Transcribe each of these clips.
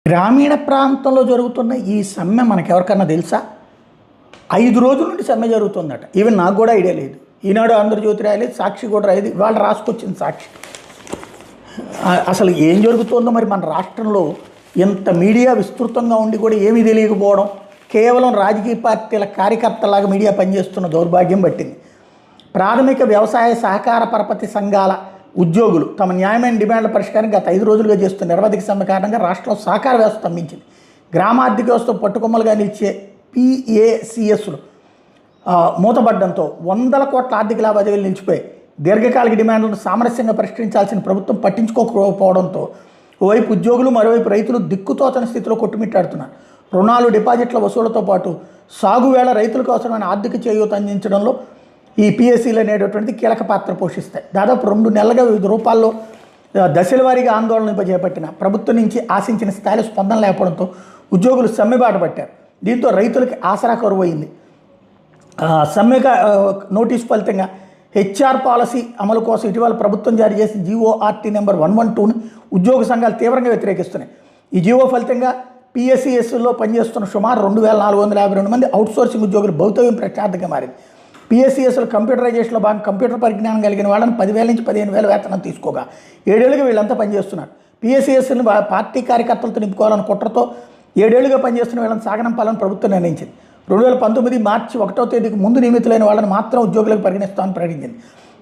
గ్రామీణ ప్రాంతంలో జరుగుతున్న ఈ సమ్మె మనకెవరికన్నా తెలుసా? 5 రోజుల నుండి సమ్మె జరుగుతుందట. ఈవెన్ నాకు కూడా ఐడియా లేదు. ఈనాడు ఆంధ్రజ్యోతి రాయలేదు, సాక్షి కూడా రాయలేదు, ఇవాళ రాసుకొచ్చింది సాక్షి. అసలు ఏం జరుగుతుందో మరి మన రాష్ట్రంలో ఇంత మీడియా విస్తృతంగా ఉండి కూడా ఏమీ తెలియకపోవడం, కేవలం రాజకీయ పార్టీల కార్యకర్తలాగా మీడియా పనిచేస్తున్న దౌర్భాగ్యం పట్టింది. ప్రాథమిక వ్యవసాయ సహకార పరపతి సంఘాల ఉద్యోగులు తమ న్యాయమైన డిమాండ్ల పరిష్కారం గత 5 రోజులుగా చేస్తున్న నిరవధిక సమ్మె కారణంగా రాష్ట్రంలో సహకార వ్యవస్థ స్తంభించింది. గ్రామార్థిక వ్యవస్థ పట్టుకొమ్మలుగా నిలిచే PACSలు మూతపడడంతో వందల కోట్ల ఆర్థిక లావాదేవీలు నిలిచిపోయాయి. దీర్ఘకాలిక డిమాండ్లను సామరస్యంగా పరిష్కరించాల్సిన ప్రభుత్వం పట్టించుకోకపోవడంతో ఓవైపు ఉద్యోగులు, మరోవైపు రైతులు దిక్కుతోచని స్థితిలో కొట్టుమిట్టాడుతున్నారు. రుణాలు, డిపాజిట్ల వసూళ్లతో పాటు సాగు వేళ రైతులకు అవసరమైన ఆర్థిక చేయూత అందించడంలో ఈ PACలు అనేటటువంటిది కీలక పాత్ర పోషిస్తాయి. దాదాపు 2 నెలలుగా వివిధ రూపాల్లో దశల వారీగా ఆందోళన చేపట్టిన ప్రభుత్వం నుంచి ఆశించిన స్థాయిలో స్పందన లేకపోవడంతో ఉద్యోగులు సమ్మెబాట పట్టారు. దీంతో రైతులకి ఆసరా కరువైంది. సమ్మె నోటీసు ఫలితంగా HR పాలసీ అమలు కోసం ఇటీవల ప్రభుత్వం జారీ చేసిన GORT నెంబర్ 112ను ఉద్యోగ సంఘాలు తీవ్రంగా వ్యతిరేకిస్తున్నాయి. ఈ జీవో ఫలితంగా PACSలో పనిచేస్తున్న సుమారు 2452 మంది అవుట్సోర్సింగ్ ఉద్యోగులు భౌతవ్యం ప్రత్యర్థంగా మారింది. PACSలో కంప్యూటరైజేషన్లో భాగంగా కంప్యూటర్ పరిజ్ఞానం కలిగిన వాళ్ళని 10,000 నుంచి 15,000 వేతనం తీసుకోగా 7 ఏళ్ళుగా వీళ్ళంతా పనిచేస్తున్నారు. PACSని పార్టీ కార్యకర్తలతో నింపుకోవాలని కుట్రతో 7 ఏళ్ళుగా పనిచేస్తున్న వీళ్ళని సాగనంపాలని ప్రభుత్వం నిర్ణయించింది. 2019 మార్చి 1వ తేదీకి ముందు నియమితులైన వాళ్ళని మాత్రం ఉద్యోగులకు పరిగణిస్తామని ప్రకటించింది.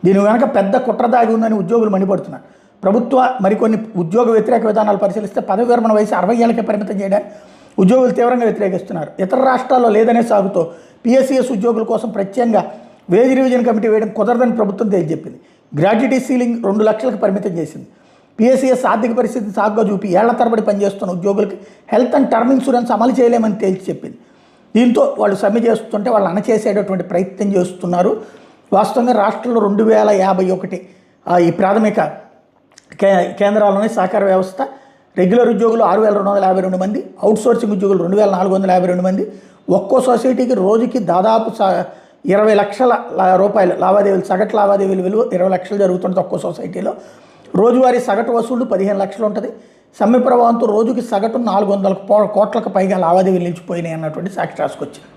దీని వెనక పెద్ద కుట్ర దాగి ఉందని ఉద్యోగులు మండిపడుతున్నారు. ప్రభుత్వ మరికొన్ని ఉద్యోగ వ్యతిరేక విధానాలు పరిశీలిస్తే పదవి విరమణ వయసు 60 ఏళ్ళకే పరిమితం చేయడానికి ఉద్యోగులు తీవ్రంగా వ్యతిరేకిస్తున్నారు. ఇతర రాష్ట్రాల్లో లేదనే సాగుతో PACS ఉద్యోగుల కోసం ప్రత్యేకంగా వేజ్ రివిజన్ కమిటీ వేయడం కుదరదని ప్రభుత్వం తేల్చెప్పింది. గ్రాడ్యుటీ సీలింగ్ 2 లక్షలకు పరిమితం చేసింది. PACS ఆర్థిక పరిస్థితిని సాగుగా చూపి ఏళ్ల తరబడి పనిచేస్తున్న ఉద్యోగులకి హెల్త్ అండ్ టర్మ్ ఇన్సూరెన్స్ అమలు చేయలేమని తేల్చి చెప్పింది. దీంతో వాళ్ళు సమ్మె చేస్తుంటే వాళ్ళు అణచేసేటటువంటి ప్రయత్నం చేస్తున్నారు. వాస్తవంగా రాష్ట్రంలో 2051 ఈ ప్రాథమిక కేంద్రాల్లోని సహకార వ్యవస్థ, రెగ్యులర్ ఉద్యోగులు 6252 మంది, అవుట్సోర్సింగ్ ఉద్యోగులు 2452 మంది. ఒక్కో సొసైటీకి రోజుకి దాదాపు 20 లక్షల రూపాయలు లావాదేవీలు, సగటు లావాదేవీలు విలువ 20 లక్షలు జరుగుతుంది ఒక్కో సొసైటీలో. రోజువారీ సగటు వసూళ్లు 15 లక్షలు ఉంటుంది. సమ్మె ప్రభావంతో రోజుకి సగటు 400 కోట్లకు పైగా లావాదేవీలు నిలిచిపోయినాయి అన్నటువంటి సాక్షి రాసుకొచ్చారు.